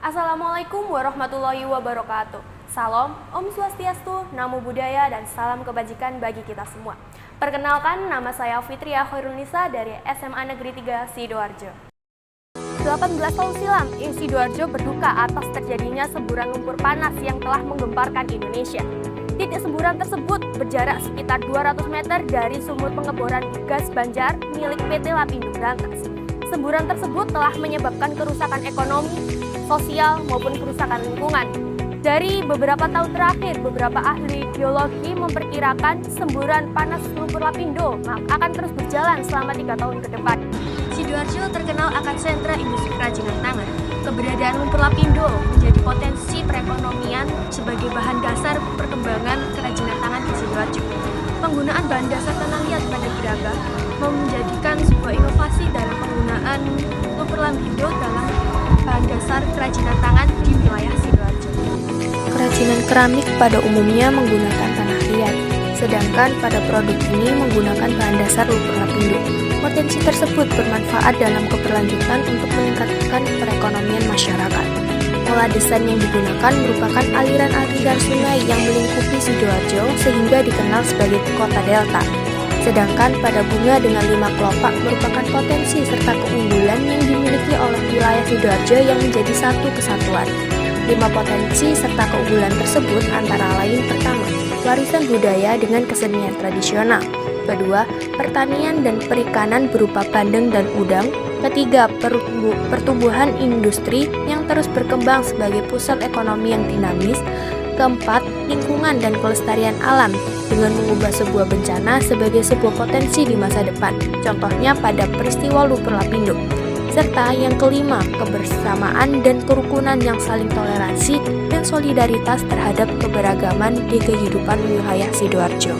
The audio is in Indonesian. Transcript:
Assalamualaikum warahmatullahi wabarakatuh. Salam, Om Swastiastu, Namo Buddhaya, dan salam kebajikan bagi kita semua. Perkenalkan, nama saya Fitria Khairunisa dari SMA Negeri 3 Sidoarjo. 18 tahun silam, Sidoarjo berduka atas terjadinya semburan lumpur panas yang telah menggemparkan Indonesia. Titik semburan tersebut berjarak sekitar 200 meter dari sumur pengeboran gas Banjar milik PT Lapindo Brantas. Semburan tersebut telah menyebabkan kerusakan ekonomi, sosial, maupun kerusakan lingkungan. Dari beberapa tahun terakhir, beberapa ahli geologi memperkirakan semburan panas lumpur Lapindo akan terus berjalan selama 3 tahun ke depan. Sidoarjo terkenal akan sentra industri kerajinan tangan. Keberadaan lumpur Lapindo menjadi potensi perekonomian sebagai bahan dasar perkembangan kerajinan tangan di Sidoarjo. Penggunaan bahan dasar tanah liat pada geraga menjadikan sebuah inovasi dalam penggunaan lumpur Lapindo dalam bahan dasar kerajinan tangan di wilayah Sidoarjo. Kerajinan keramik pada umumnya menggunakan tanah liat, sedangkan pada produk ini menggunakan bahan dasar lumpur Lapindo. Potensi tersebut bermanfaat dalam keberlanjutan untuk meningkatkan perekonomian masyarakat. Pola desain yang digunakan merupakan aliran-aliran sungai yang melingkupi Sidoarjo sehingga dikenal sebagai kota delta. Sedangkan pada bunga dengan 5 kelopak merupakan potensi serta keunggulan yang dimiliki oleh wilayah Sidoarjo yang menjadi satu kesatuan. 5 potensi serta keunggulan tersebut antara lain: pertama, warisan budaya dengan kesenian tradisional; kedua, pertanian dan perikanan berupa bandeng dan udang; ketiga, pertumbuhan industri yang terus berkembang sebagai pusat ekonomi yang dinamis; keempat, lingkungan dan kelestarian alam dengan mengubah sebuah bencana sebagai sebuah potensi di masa depan, contohnya pada peristiwa lumpur Lapindo; serta yang kelima, kebersamaan dan kerukunan yang saling toleransi dan solidaritas terhadap keberagaman di kehidupan wilayah Sidoarjo.